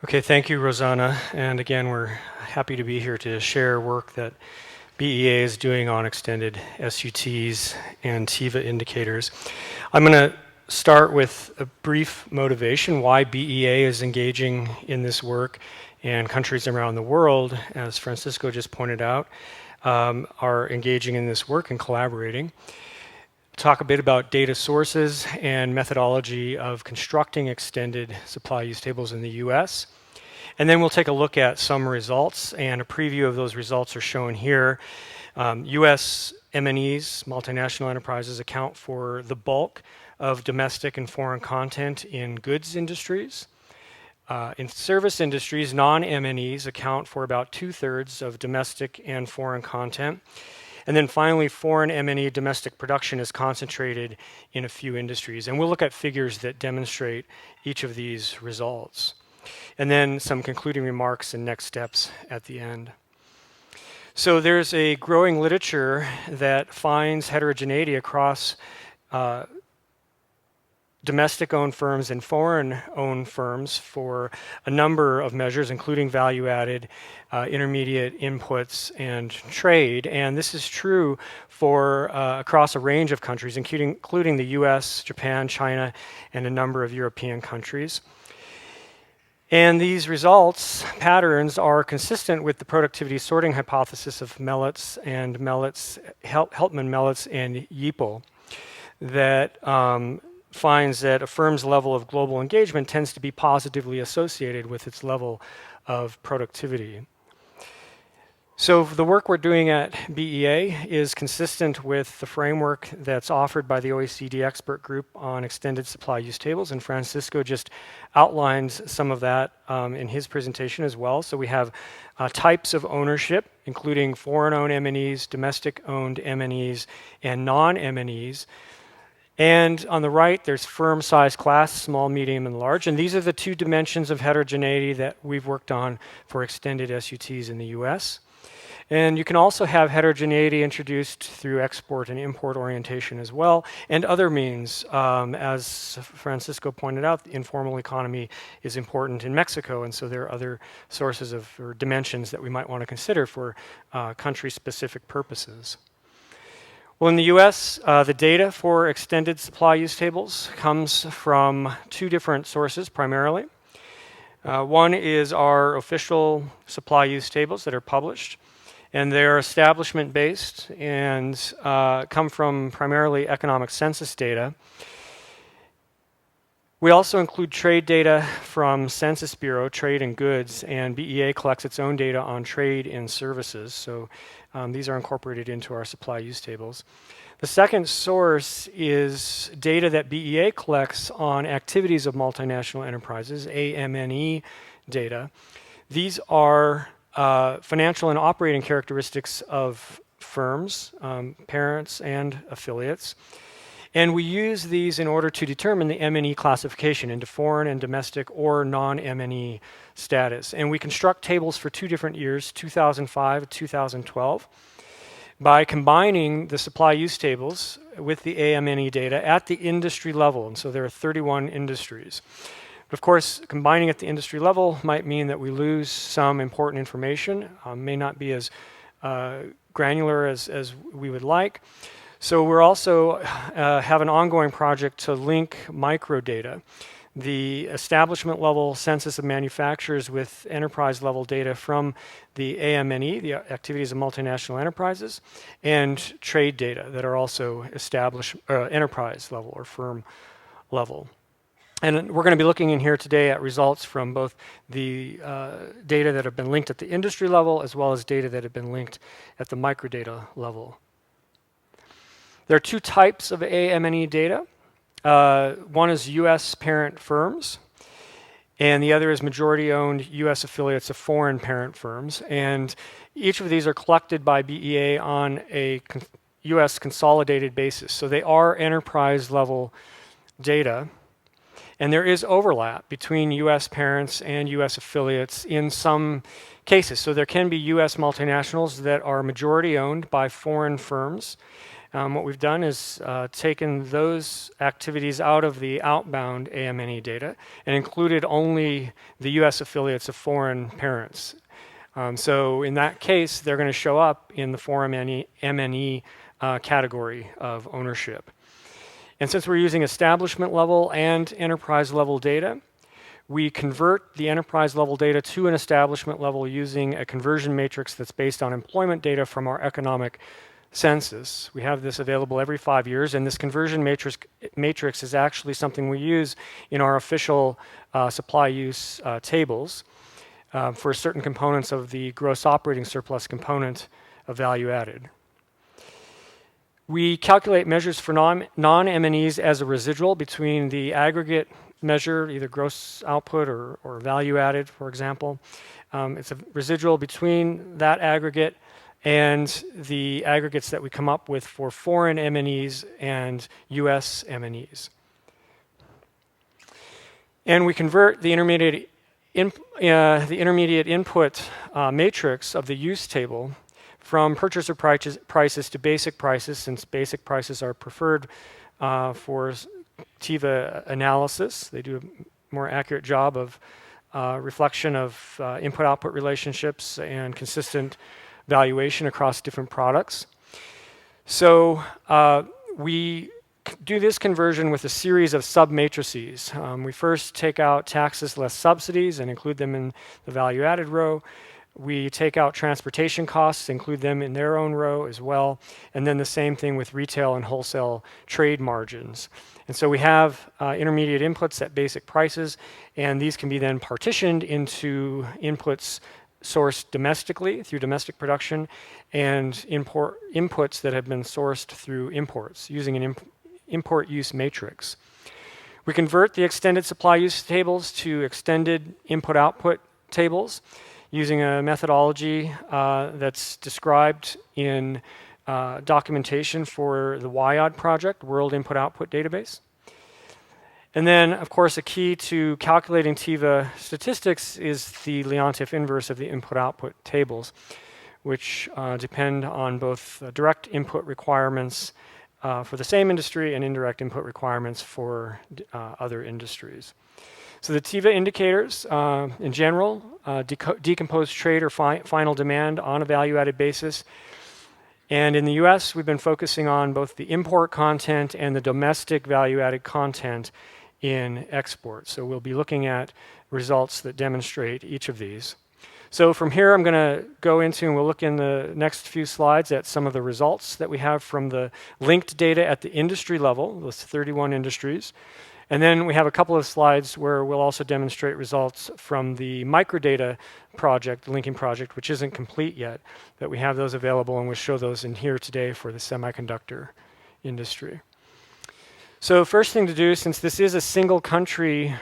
Okay, thank you, Rosanna. And again, we're happy to be here to share work that BEA is doing on extended SUTs and TIVA indicators. I'm going to start with a brief motivation why BEA is engaging in this work, and countries around the world, as Francisco just pointed out, are engaging in this work and collaborating. Talk a bit about data sources and methodology of constructing extended supply use tables in the US. And then we'll take a look at some results, and a preview of those results are shown here. US M&Es, multinational enterprises, account for the bulk of domestic and foreign content in goods industries. In service industries, non-M&Es account for about 2/3 of domestic and foreign content. And then finally, foreign M&E domestic production is concentrated in a few industries. And we'll look at figures that demonstrate each of these results. And then some concluding remarks and next steps at the end. So there's a growing literature that finds heterogeneity across domestic-owned firms and foreign-owned firms for a number of measures, including value-added, intermediate inputs, and trade. And this is true for across a range of countries, including the US, Japan, China, and a number of European countries. And these results, patterns, are consistent with the productivity sorting hypothesis of Melitz, Heltman, Melitz, and Yeapel, that finds that a firm's level of global engagement tends to be positively associated with its level of productivity. So the work we're doing at BEA is consistent with the framework that's offered by the OECD expert group on extended supply use tables, and Francisco just outlined some of that in his presentation as well. So we have types of ownership, including foreign-owned M&Es, domestic-owned M&Es, and non-M&Es. And on the right, there's firm size class, small, medium, and large. And these are the two dimensions of heterogeneity that we've worked on for extended SUTs in the US. And you can also have heterogeneity introduced through export and import orientation as well, and other means. As Francisco pointed out, the informal economy is important in Mexico, and so there are other sources of or dimensions that we might want to consider for country-specific purposes. Well, in the US, the data for extended supply use tables comes from two different sources primarily. One is our official supply use tables that are published, and they're establishment-based and come from primarily economic census data. We also include trade data from Census Bureau, trade and goods, and BEA collects its own data on trade and services. So these are incorporated into our supply use tables. The second source is data that BEA collects on activities of multinational enterprises, AMNE data. These are financial and operating characteristics of firms, parents and affiliates. And we use these in order to determine the M&E classification into foreign and domestic or non-M&E status. And we construct tables for two different years, 2005 and 2012, by combining the supply use tables with the AMNE data at the industry level. And so there are 31 industries. But of course, combining at the industry level might mean that we lose some important information, may not be as granular as we would like. So we're also have an ongoing project to link microdata, the establishment level census of manufacturers with enterprise level data from the AMNE, the activities of multinational enterprises, and trade data that are also enterprise level or firm level. And we're going to be looking in here today at results from both the data that have been linked at the industry level as well as data that have been linked at the microdata level. There are two types of AMNE data. One is US parent firms, and the other is majority-owned US affiliates of foreign parent firms. And each of these are collected by BEA on a US consolidated basis. So they are enterprise-level data. And there is overlap between US parents and US affiliates in some cases. So there can be US multinationals that are majority-owned by foreign firms. What we've done is taken those activities out of the outbound AMNE data and included only the US affiliates of foreign parents. So in that case, they're going to show up in the foreign MNE category of ownership. And since we're using establishment level and enterprise level data, we convert the enterprise level data to an establishment level using a conversion matrix that's based on employment data from our economic census. We have this available every 5 years, and this conversion matrix is actually something we use in our official supply use tables for certain components of the gross operating surplus component of value added. We calculate measures for non-MNEs as a residual between the aggregate measure, either gross output or value added, for example. It's a residual between that aggregate and the aggregates that we come up with for foreign MNEs and US MNEs. And we convert the intermediate input matrix of the use table from purchaser prices to basic prices, since basic prices are preferred for TIVA analysis. They do a more accurate job of reflection of input-output relationships and consistent valuation across different products. So we do this conversion with a series of sub-matrices. We first take out taxes less subsidies and include them in the value-added row. We take out transportation costs, include them in their own row as well, and then the same thing with retail and wholesale trade margins. And so we have intermediate inputs at basic prices, and these can be then partitioned into inputs sourced domestically through domestic production and inputs that have been sourced through imports using an import use matrix. We convert the extended supply use tables to extended input-output tables using a methodology that's described in documentation for the WIOD project, World Input-Output Database. And then, of course, a key to calculating TIVA statistics is the Leontief inverse of the input-output tables, which depend on both direct input requirements for the same industry and indirect input requirements for other industries. So the TIVA indicators, in general, decompose trade or final demand on a value-added basis. And in the US, we've been focusing on both the import content and the domestic value-added content in export. So we'll be looking at results that demonstrate each of these. So from here, I'm going to go into, and we'll look in the next few slides at some of the results that we have from the linked data at the industry level, those 31 industries. And then we have a couple of slides where we'll also demonstrate results from the microdata project, the linking project, which isn't complete yet, but we have those available, and we'll show those in here today for the semiconductor industry. So first thing to do, since this is a single country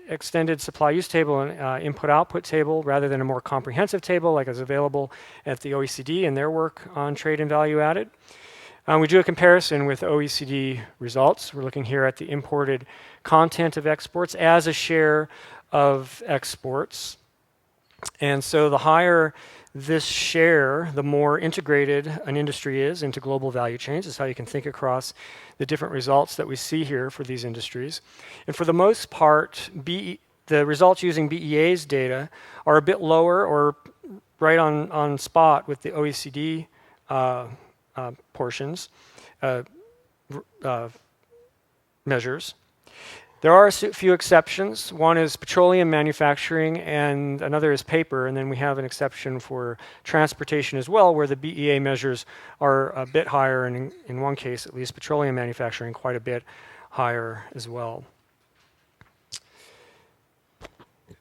extended supply use table and input-output table rather than a more comprehensive table like is available at the OECD and their work on trade and value added, we do a comparison with OECD results. We're looking here at the imported content of exports as a share of exports. And so the higher this share, the more integrated an industry is into global value chains. Is how you can think across the different results that we see here for these industries. And for the most part, the results using BEA's data are a bit lower or right on spot with the OECD portions, measures. There are a few exceptions. One is petroleum manufacturing and another is paper, and then we have an exception for transportation as well, where the BEA measures are a bit higher, and in one case at least, petroleum manufacturing quite a bit higher as well.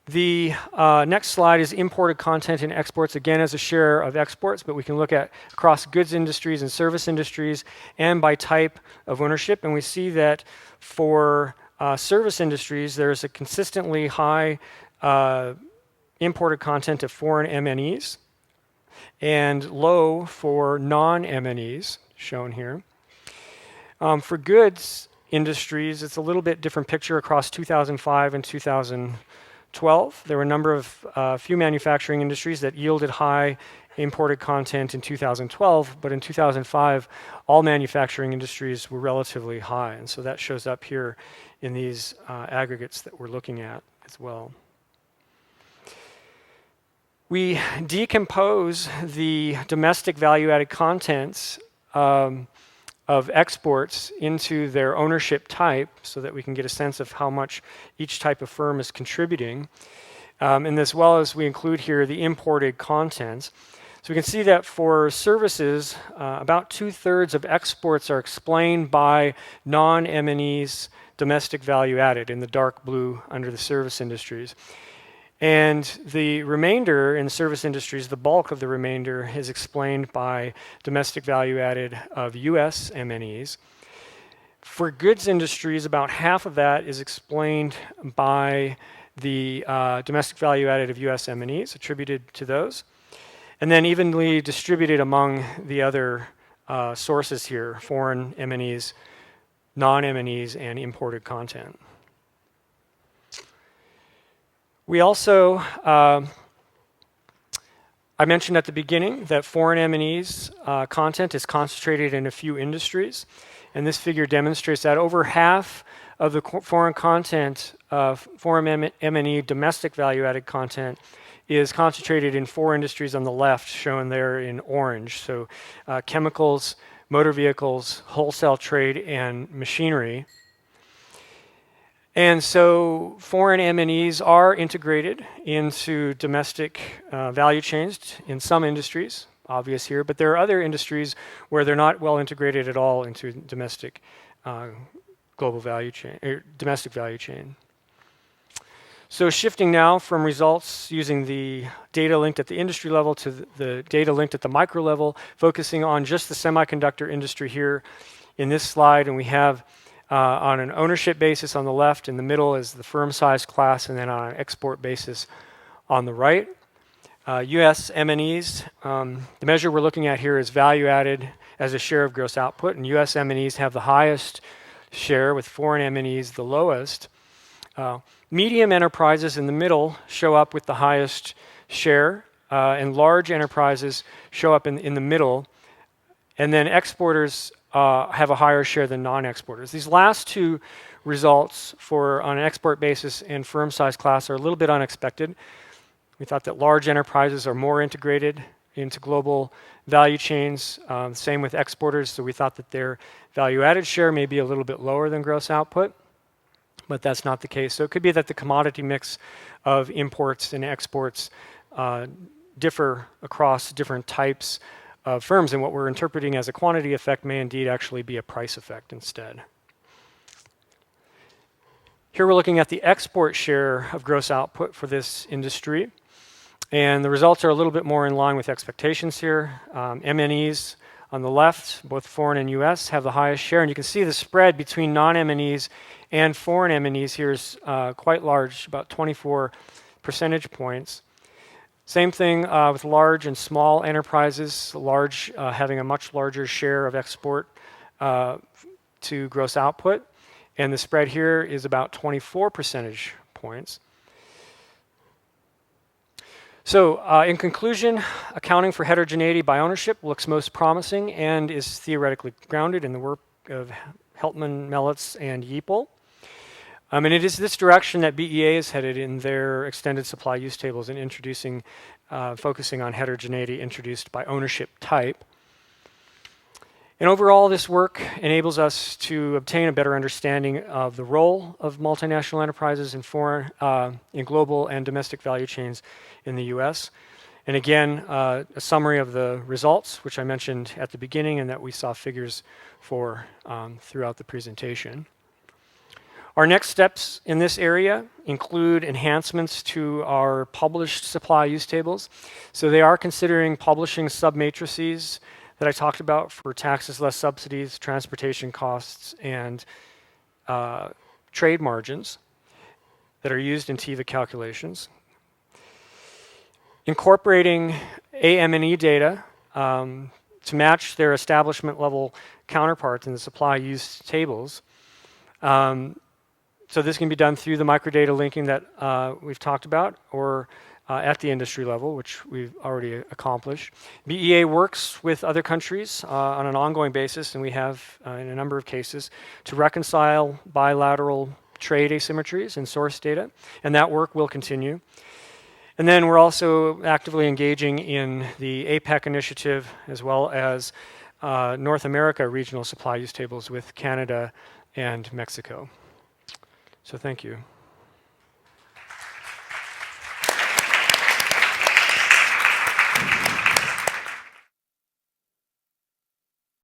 The next slide is imported content in exports, again as a share of exports, but we can look at across goods industries and service industries and by type of ownership, and we see that for service industries, there's a consistently high imported content of foreign MNEs and low for non-MNEs, shown here. For goods industries, it's a little bit different picture across 2005 and 2012. 2012, there were a number of few manufacturing industries that yielded high imported content in 2012, but in 2005, all manufacturing industries were relatively high. And so that shows up here in these aggregates that we're looking at as well. We decompose the domestic value-added contents of exports into their ownership type so that we can get a sense of how much each type of firm is contributing. And as well as we include here the imported contents. So we can see that for services, about 2/3 of exports are explained by non-M&E's domestic value added in the dark blue under the service industries. And the remainder in service industries, the bulk of the remainder is explained by domestic value added of US M&Es. For goods industries, about half of that is explained by the domestic value added of US M&Es, attributed to those. And then evenly distributed among the other sources here, foreign M&Es, non-M&Es, and imported content. We also, I mentioned at the beginning that foreign M&Es content is concentrated in a few industries. And this figure demonstrates that over half of the foreign content, foreign M&E domestic value-added content is concentrated in 4 industries on the left, shown there in orange. So chemicals, motor vehicles, wholesale trade, and machinery. And so foreign M&Es are integrated into domestic value chains in some industries, obvious here, but there are other industries where they're not well integrated at all into domestic global value chain, domestic value chain. So shifting now from results using the data linked at the industry level to the data linked at the micro level, focusing on just the semiconductor industry here in this slide, and we have on an ownership basis on the left, in the middle is the firm size class, and then on an export basis on the right. US M&Es, the measure we're looking at here is value added as a share of gross output, and US M&Es have the highest share with foreign M&Es the lowest. Medium enterprises in the middle show up with the highest share, and large enterprises show up in the middle, and then exporters have a higher share than non-exporters. These last two results for on an export basis and firm size class are a little bit unexpected. We thought that large enterprises are more integrated into global value chains, same with exporters, so we thought that their value-added share may be a little bit lower than gross output, but that's not the case. So it could be that the commodity mix of imports and exports differ across different types of firms, and what we're interpreting as a quantity effect may indeed actually be a price effect instead. Here we're looking at the export share of gross output for this industry, and the results are a little bit more in line with expectations here. M&Es on the left, both foreign and US, have the highest share, and you can see the spread between non-M&Es and foreign M&Es here is quite large, about 24 percentage points. Same thing with large and small enterprises, large having a much larger share of export to gross output. And the spread here is about 24 percentage points. So in conclusion, accounting for heterogeneity by ownership looks most promising and is theoretically grounded in the work of Heltman, Melitz, and Yeapel. And it is this direction that BEA is headed in their extended supply use tables and introducing, focusing on heterogeneity introduced by ownership type. And overall, this work enables us to obtain a better understanding of the role of multinational enterprises in foreign, in global and domestic value chains in the US. And again, a summary of the results, which I mentioned at the beginning and that we saw figures for throughout the presentation. Our next steps in this area include enhancements to our published supply use tables. So they are considering publishing submatrices that I talked about for taxes less subsidies, transportation costs, and trade margins that are used in TIVA calculations. Incorporating AM&E data to match their establishment level counterparts in the supply use tables, So this can be done through the microdata linking that we've talked about, or at the industry level, which we've already accomplished. BEA works with other countries on an ongoing basis, and we have in a number of cases, to reconcile bilateral trade asymmetries in source data, and that work will continue. And then we're also actively engaging in the APEC initiative, as well as North America regional supply use tables with Canada and Mexico. So thank you.